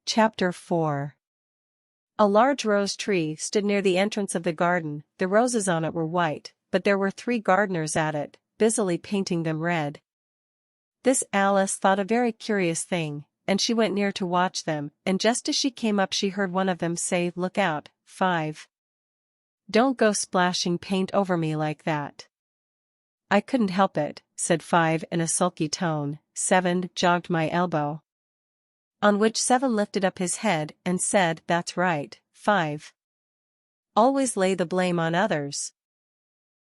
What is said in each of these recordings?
Chapter 4. A large rose tree stood near the entrance of the garden. The roses on it were white, but there were 3 gardeners at it, busily painting them red. This Alice thought a very curious thing, and she went near to watch them, and just as she came up she heard one of them say, "Look out, 5. Don't go splashing paint over me like that." "I couldn't help it," said 5 in a sulky tone. 7 jogged my elbow. On which 7 lifted up his head and said, "That's right, 5. Always lay the blame on others."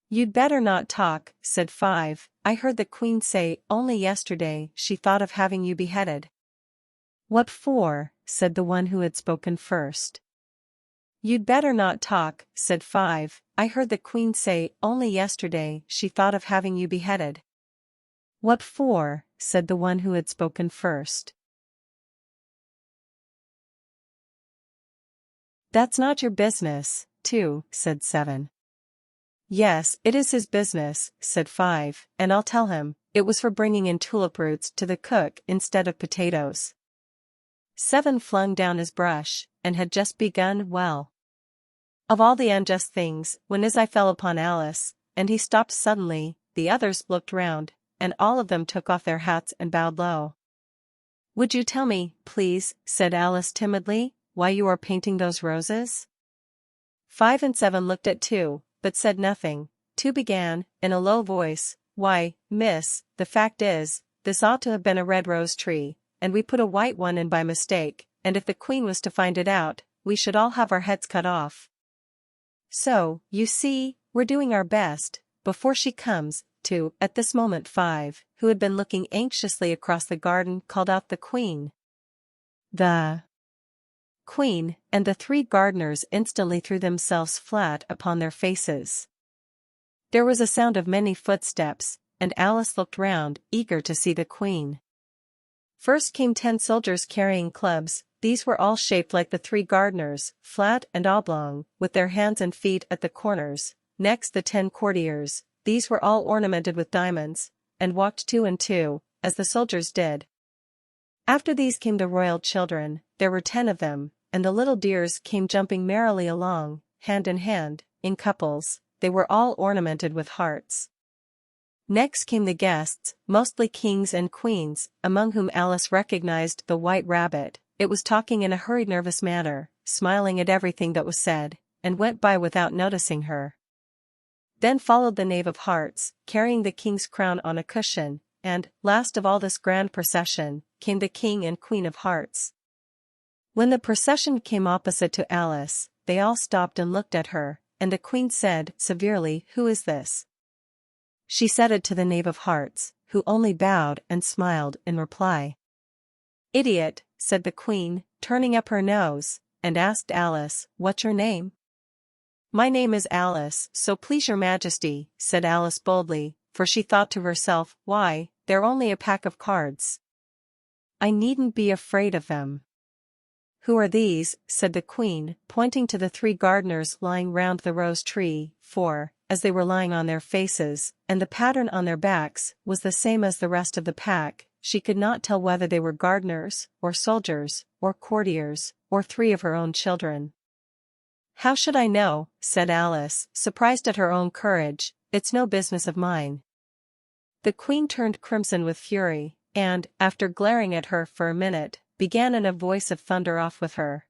"You'd better not talk," said 5. "I heard the Queen say only yesterday she thought of having you beheaded." "What for?" said the one who had spoken first. "You'd better not talk," said 5. "I heard the Queen say only yesterday she thought of having you beheaded." "What for?" said the one who had spoken first. "That's not your business, too," said 7. "Yes, it is his business," said 5, "and I'll tell him, it was for bringing in tulip roots to the cook instead of potatoes." 7 flung down his brush, and had just begun, "Well, of all the unjust things," when his eye fell upon Alice, and he stopped suddenly. The others looked round, and all of them took off their hats and bowed low. "Would you tell me, please," said Alice timidly, "why you are painting those roses?" 5 and 7 looked at 2, but said nothing. 2 began, in a low voice, "Why, miss, the fact is, this ought to have been a red rose tree, and we put a white one in by mistake, and if the Queen was to find it out, we should all have our heads cut off. So, you see, we're doing our best, before she comes, to." At this moment 5, who had been looking anxiously across the garden, called out, "The Queen! The Queen!" and the 3 gardeners instantly threw themselves flat upon their faces. There was a sound of many footsteps, and Alice looked round, eager to see the Queen. First came 10 soldiers carrying clubs. These were all shaped like the 3 gardeners, flat and oblong, with their hands and feet at the corners. Next the 10 courtiers. These were all ornamented with diamonds, and walked 2 and 2, as the soldiers did. After these came the royal children. There were 10 of them, and the little dears came jumping merrily along, hand in hand, in couples. They were all ornamented with hearts. Next came the guests, mostly kings and queens, among whom Alice recognized the White Rabbit. It was talking in a hurried, nervous manner, smiling at everything that was said, and went by without noticing her. Then followed the Knave of Hearts, carrying the king's crown on a cushion, and, last of all this grand procession, came the King and Queen of Hearts. When the procession came opposite to Alice, they all stopped and looked at her, and the Queen said severely, "Who is this?" She said it to the Knave of Hearts, who only bowed and smiled in reply. "Idiot," said the Queen, turning up her nose, and asked Alice, "What's your name?" "My name is Alice, so please your Majesty," said Alice boldly, for she thought to herself, "Why, they're only a pack of cards. I needn't be afraid of them." "Who are these?" said the Queen, pointing to the 3 gardeners lying round the rose tree, for, as they were lying on their faces, and the pattern on their backs was the same as the rest of the pack, she could not tell whether they were gardeners, or soldiers, or courtiers, or 3 of her own children. "How should I know?" said Alice, surprised at her own courage. "It's no business of mine." The Queen turned crimson with fury, and, after glaring at her for a minute, began in a voice of thunder off with her.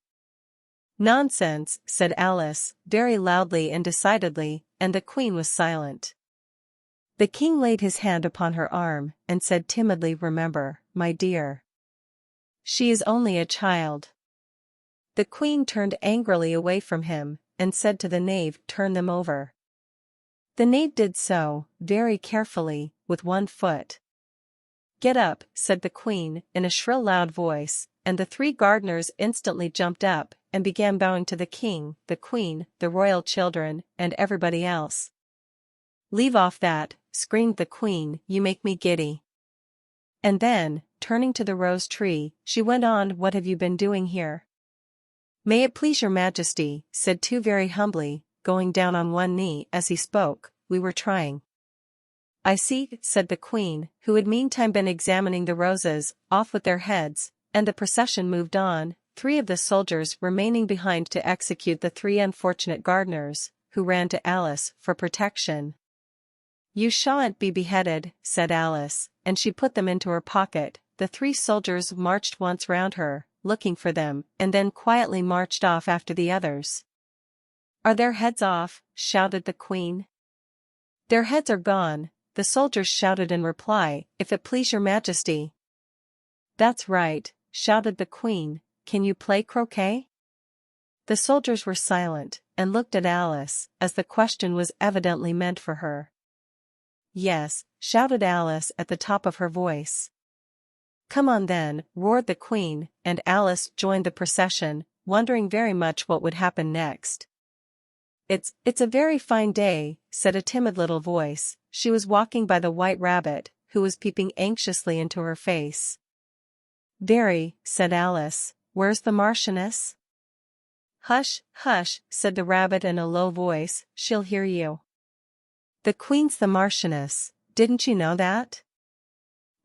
"Nonsense," said Alice, very loudly and decidedly, and the Queen was silent. The King laid his hand upon her arm, and said timidly, "Remember, my dear, she is only a child." The Queen turned angrily away from him, and said to the Knave, "Turn them over." The Knave did so, very carefully, with one foot. "Get up," said the Queen, in a shrill loud voice, and the 3 gardeners instantly jumped up, and began bowing to the King, the Queen, the royal children, and everybody else. "Leave off that," screamed the Queen, "you make me giddy." And then, turning to the rose tree, she went on, "What have you been doing here?" "May it please your Majesty," said 2 very humbly, going down on one knee as he spoke, "we were trying." "I see," said the Queen, who had meantime been examining the roses, "off with their heads," and the procession moved on, 3 of the soldiers remaining behind to execute the 3 unfortunate gardeners, who ran to Alice for protection. "You shan't be beheaded," said Alice, and she put them into her pocket. The 3 soldiers marched once round her, looking for them, and then quietly marched off after the others. "Are their heads off?" shouted the Queen. "Their heads are gone," the soldiers shouted in reply, "if it please your Majesty." "That's right," shouted the Queen. "Can you play croquet?" The soldiers were silent, and looked at Alice, as the question was evidently meant for her. "Yes," shouted Alice at the top of her voice. "Come on then," roared the Queen, and Alice joined the procession, wondering very much what would happen next. It's a very fine day," said a timid little voice. She was walking by the White Rabbit, who was peeping anxiously into her face. "Very," said Alice. "Where's the Marchioness?" "Hush, hush," said the Rabbit in a low voice, "she'll hear you. The Queen's the Marchioness, didn't you know that?"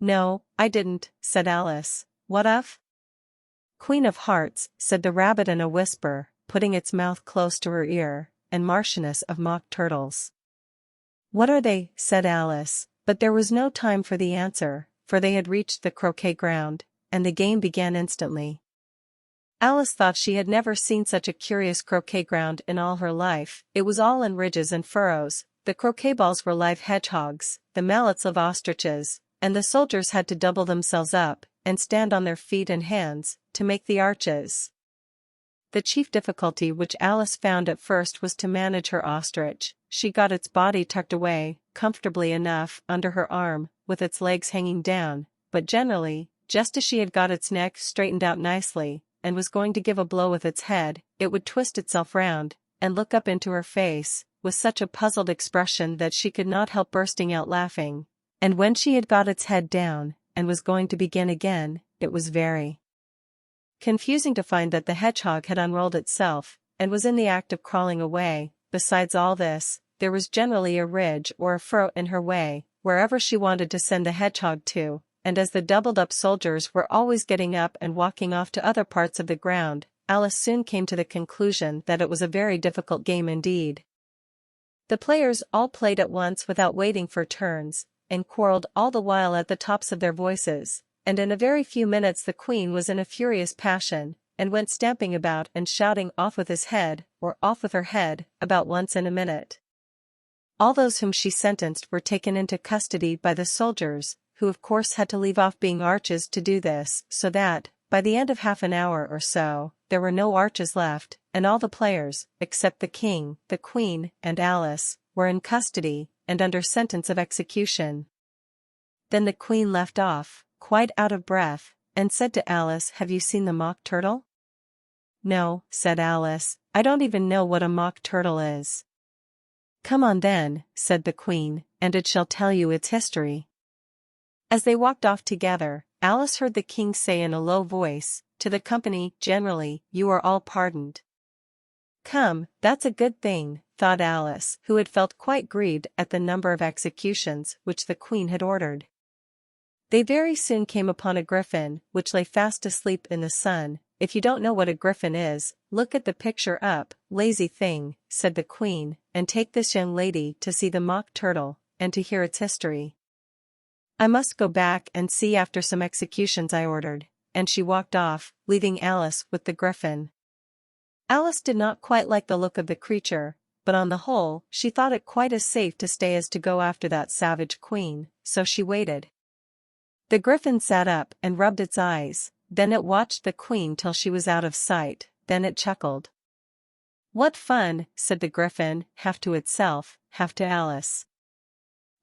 "No, I didn't," said Alice. "What of?" "Queen of Hearts," said the Rabbit in a whisper, putting its mouth close to her ear, "and Marchioness of Mock Turtles." "What are they?" said Alice, but there was no time for the answer, for they had reached the croquet ground, and the game began instantly. Alice thought she had never seen such a curious croquet ground in all her life. It was all in ridges and furrows. The croquet balls were live hedgehogs, the mallets of ostriches, and the soldiers had to double themselves up, and stand on their feet and hands, to make the arches. The chief difficulty which Alice found at first was to manage her ostrich. She got its body tucked away, comfortably enough, under her arm, with its legs hanging down, but generally, just as she had got its neck straightened out nicely, and was going to give a blow with its head, it would twist itself round, and look up into her face, with such a puzzled expression that she could not help bursting out laughing. And when she had got its head down, and was going to begin again, it was very confusing to find that the hedgehog had unrolled itself, and was in the act of crawling away. Besides all this, there was generally a ridge or a furrow in her way, wherever she wanted to send the hedgehog to, and as the doubled-up soldiers were always getting up and walking off to other parts of the ground, Alice soon came to the conclusion that it was a very difficult game indeed. The players all played at once without waiting for turns, and quarreled all the while at the tops of their voices, and in a very few minutes the Queen was in a furious passion, and went stamping about and shouting "off with his head," or "off with her head," about once in a minute. All those whom she sentenced were taken into custody by the soldiers, who of course had to leave off being arches to do this, so that, by the end of half an hour or so, there were no arches left, and all the players, except the King, the Queen, and Alice, were in custody, and under sentence of execution. Then the Queen left off, quite out of breath, and said to Alice, "Have you seen the Mock Turtle?" "No," said Alice, "I don't even know what a mock turtle is." "Come on then," said the Queen, "and it shall tell you its history." As they walked off together, Alice heard the King say in a low voice, to the company generally, "You are all pardoned." "Come, that's a good thing," thought Alice, who had felt quite grieved at the number of executions which the Queen had ordered. They very soon came upon a griffin, which lay fast asleep in the sun. "If you don't know what a griffin is, look at the picture up, lazy thing," said the Queen, "and take this young lady to see the Mock Turtle, and to hear its history. I must go back and see after some executions I ordered," and she walked off, leaving Alice with the griffin. Alice did not quite like the look of the creature, but on the whole, she thought it quite as safe to stay as to go after that savage Queen, so she waited. The griffin sat up and rubbed its eyes, then it watched the Queen till she was out of sight, then it chuckled. "What fun," said the griffin, half to itself, half to Alice.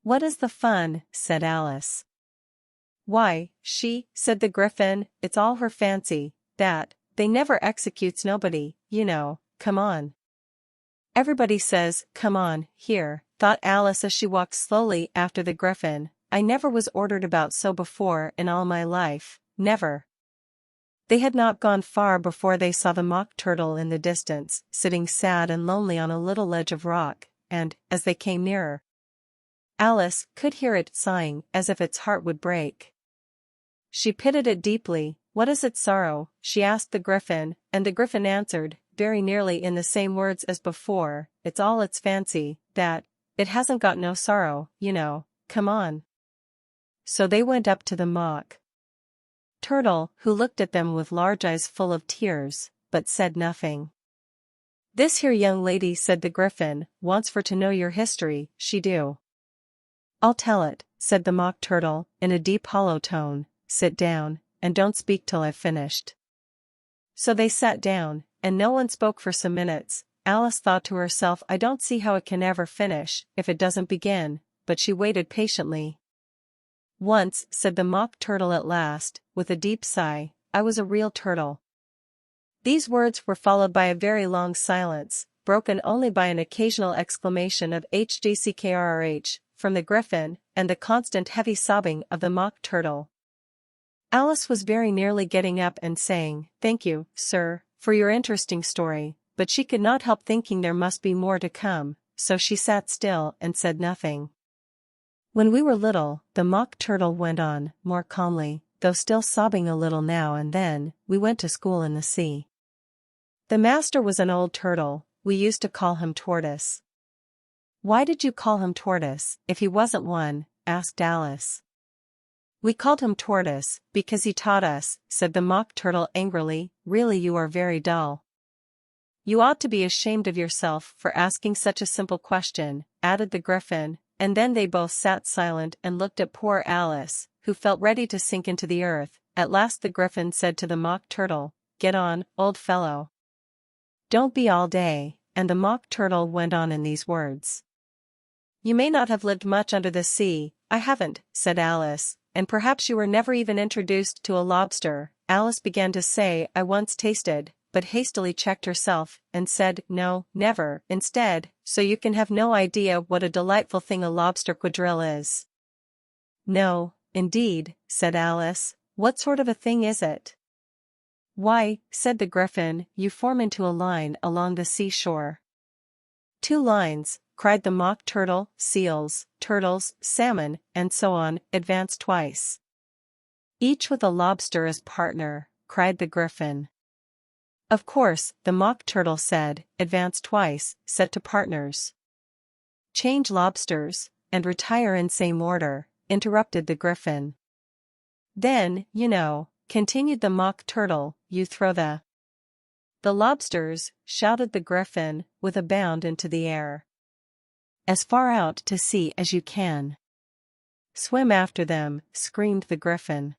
"What is the fun?" said Alice. "Why, said the griffin, "it's all her fancy, that, they never executes nobody, you know. Come on." "Everybody says, 'Come on,' here," thought Alice as she walked slowly after the griffin. "I never was ordered about so before in all my life, never." They had not gone far before they saw the Mock Turtle in the distance, sitting sad and lonely on a little ledge of rock, and, as they came nearer, Alice could hear it sighing as if its heart would break. She pitied it deeply, what is its sorrow? She asked the Griffin, and the Griffin answered, very nearly in the same words as before, it's all its fancy, that, it hasn't got no sorrow, you know, come on. So they went up to the Mock Turtle, who looked at them with large eyes full of tears, but said nothing. This here young lady, said the Griffin, wants for to know your history, she do. I'll tell it, said the Mock Turtle, in a deep hollow tone, sit down, and don't speak till I've finished. So they sat down, and no one spoke for some minutes. Alice thought to herself, I don't see how it can ever finish, if it doesn't begin, but she waited patiently. Once, said the Mock Turtle at last, with a deep sigh, I was a real turtle. These words were followed by a very long silence, broken only by an occasional exclamation of HGCKRRH, from the Griffin, and the constant heavy sobbing of the Mock Turtle. Alice was very nearly getting up and saying, thank you, sir, for your interesting story, but she could not help thinking there must be more to come, so she sat still and said nothing. When we were little, the Mock Turtle went on, more calmly, though still sobbing a little now and then, we went to school in the sea. The master was an old turtle, we used to call him Tortoise. Why did you call him Tortoise, if he wasn't one? Asked Alice. We called him Tortoise, because he taught us, said the Mock Turtle angrily, really you are very dull. You ought to be ashamed of yourself for asking such a simple question, added the Griffin, and then they both sat silent and looked at poor Alice, who felt ready to sink into the earth. At last the Griffin said to the Mock Turtle, get on, old fellow. Don't be all day, and the Mock Turtle went on in these words. You may not have lived much under the sea, I haven't, said Alice, and perhaps you were never even introduced to a lobster. Alice began to say I once tasted, but hastily checked herself, and said, no, never, instead, so you can have no idea what a delightful thing a lobster quadrille is. No, indeed, said Alice, what sort of a thing is it? Why, said the Griffin, you form into a line along the seashore. 2 lines, cried the Mock Turtle, seals, turtles, salmon, and so on, advance twice. Each with a lobster as partner, cried the Griffin. Of course, the Mock Turtle said, advance twice, set to partners. Change lobsters, and retire in same order, interrupted the Griffin. Then, you know, continued the Mock Turtle, you throw the lobsters, shouted the Griffin, with a bound into the air. As far out to sea as you can. Swim after them, screamed the Griffin.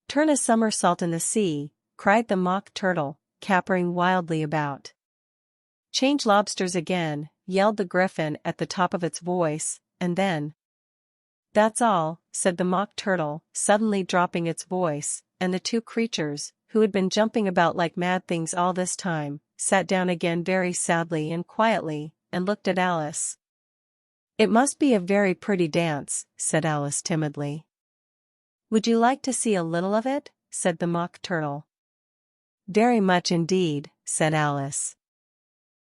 Turn a somersault in the sea, cried the Mock Turtle, capering wildly about. Change lobsters again, yelled the Griffin at the top of its voice, and then. That's all, said the Mock Turtle, suddenly dropping its voice, and the 2 creatures, who had been jumping about like mad things all this time, sat down again very sadly and quietly, and looked at Alice. It must be a very pretty dance, said Alice timidly. Would you like to see a little of it? Said the Mock Turtle. Very much indeed, said Alice.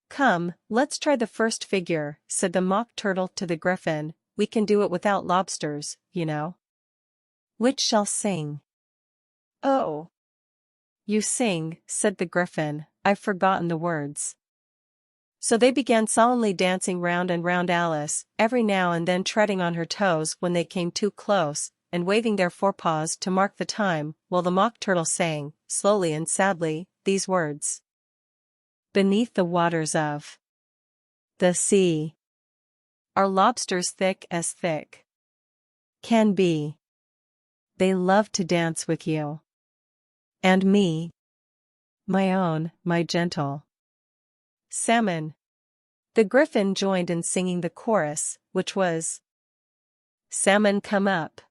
Come, let's try the first figure, said the Mock Turtle to the Griffin, we can do it without lobsters, you know. Which shall sing? Oh. You sing, said the Griffin, I've forgotten the words. So they began solemnly dancing round and round Alice, every now and then treading on her toes when they came too close, and waving their forepaws to mark the time, while the Mock Turtle sang, slowly and sadly, these words. Beneath the waters of the sea are lobsters thick as thick can be. They love to dance with you. And me, my own, my gentle salmon. The Griffin joined in singing the chorus, which was, salmon come up,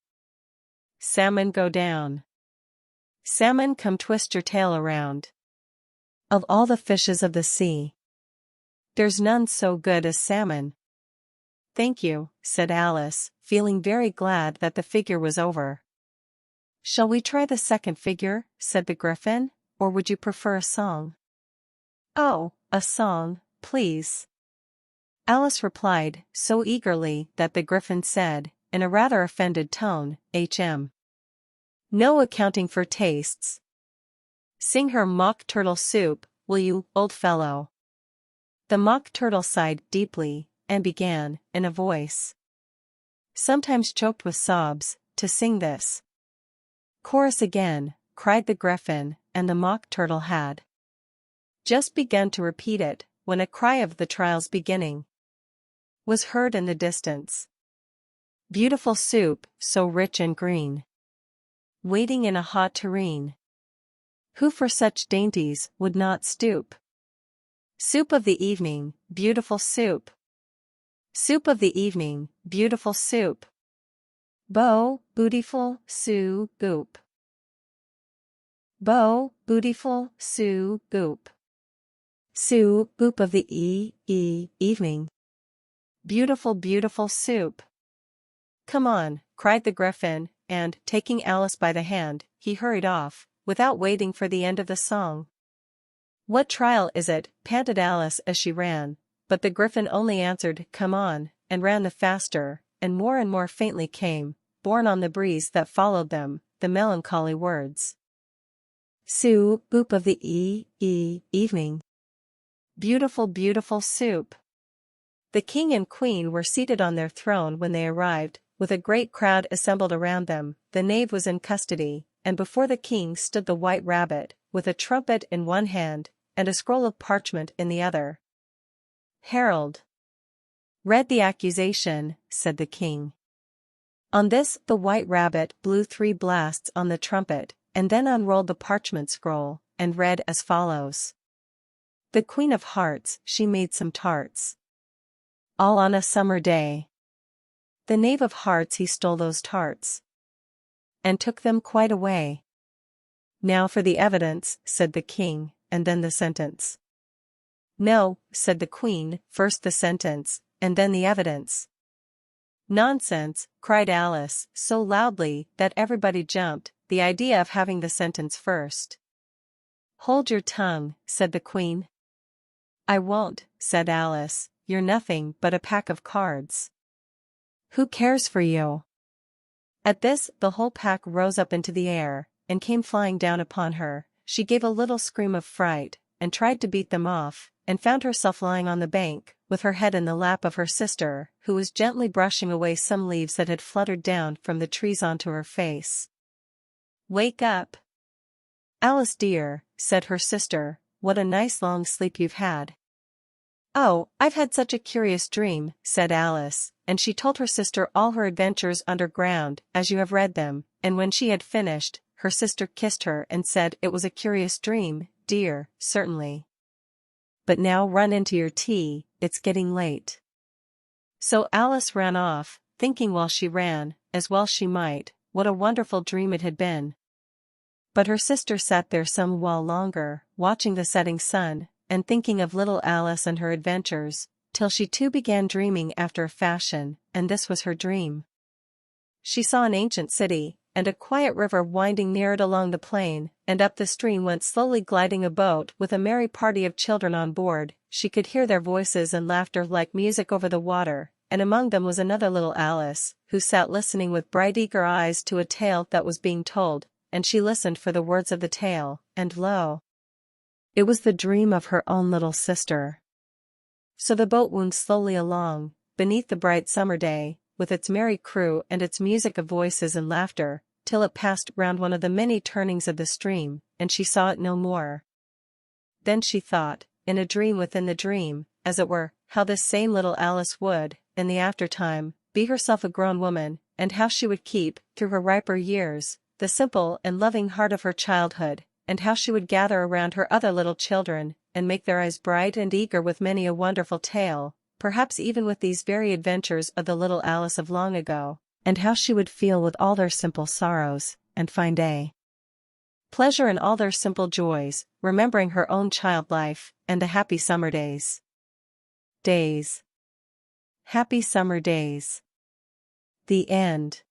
salmon go down, salmon come twist your tail around. Of all the fishes of the sea, there's none so good as salmon. Thank you, said Alice, feeling very glad that the figure was over. Shall we try the second figure, said the Griffin, or would you prefer a song? Oh, a song, please. Alice replied, so eagerly that the Griffin said, in a rather offended tone, No accounting for tastes. Sing her mock turtle soup, will you, old fellow? The mock turtle sighed deeply, and began, in a voice sometimes choked with sobs, to sing this chorus again, cried the griffin, and the mock turtle had just begun to repeat it, when a cry of the trial's beginning was heard in the distance. Beautiful soup, so rich and green, waiting in a hot tureen. Who for such dainties would not stoop? Soup of the evening, beautiful soup. Soup of the evening, beautiful soup. Bo, bootiful, soo, goop. Bo, bootiful, soo, goop. Soo, goop of the evening. Beautiful, beautiful soup. Come on, cried the griffin, and, taking Alice by the hand, he hurried off, without waiting for the end of the song. What trial is it? Panted Alice as she ran, but the griffin only answered, come on, and ran the faster, and more faintly came, borne on the breeze that followed them, the melancholy words. Soo, boop of the evening. Beautiful, beautiful soup. The king and queen were seated on their throne when they arrived, with a great crowd assembled around them. The knave was in custody, and before the king stood the white rabbit, with a trumpet in one hand, and a scroll of parchment in the other. Herald, read the accusation, said the king. On this, the white rabbit blew 3 blasts on the trumpet, and then unrolled the parchment scroll, and read as follows. The Queen of Hearts, she made some tarts, all on a summer day. The Knave of Hearts he stole those tarts, and took them quite away. Now for the evidence, said the king, and then the sentence. No, said the queen, first the sentence, and then the evidence. Nonsense, cried Alice, so loudly that everybody jumped, the idea of having the sentence first. Hold your tongue, said the queen. I won't, said Alice, you're nothing but a pack of cards. Who cares for you? At this, the whole pack rose up into the air, and came flying down upon her. She gave a little scream of fright, and tried to beat them off, and found herself lying on the bank, with her head in the lap of her sister, who was gently brushing away some leaves that had fluttered down from the trees onto her face. Wake up, Alice dear, said her sister, what a nice long sleep you've had. Oh, I've had such a curious dream, said Alice, and she told her sister all her adventures underground, as you have read them, and when she had finished, her sister kissed her and said it was a curious dream, dear, certainly. But now run into your tea, it's getting late. So Alice ran off, thinking while she ran, as well she might, what a wonderful dream it had been. But her sister sat there some while longer, watching the setting sun, and thinking of little Alice and her adventures, till she too began dreaming after a fashion, and this was her dream. She saw an ancient city, and a quiet river winding near it along the plain, and up the stream went slowly gliding a boat with a merry party of children on board. She could hear their voices and laughter like music over the water, and among them was another little Alice, who sat listening with bright eager eyes to a tale that was being told, and she listened for the words of the tale, and lo! It was the dream of her own little sister. So the boat wound slowly along, beneath the bright summer day, with its merry crew and its music of voices and laughter, till it passed round one of the many turnings of the stream, and she saw it no more. Then she thought, in a dream within the dream, as it were, how this same little Alice would, in the aftertime, be herself a grown woman, and how she would keep, through her riper years, the simple and loving heart of her childhood, and how she would gather around her other little children, and make their eyes bright and eager with many a wonderful tale, perhaps even with these very adventures of the little Alice of long ago, and how she would feel with all their simple sorrows, and find a pleasure in all their simple joys, remembering her own child life, and the happy summer days. Happy summer days. The end.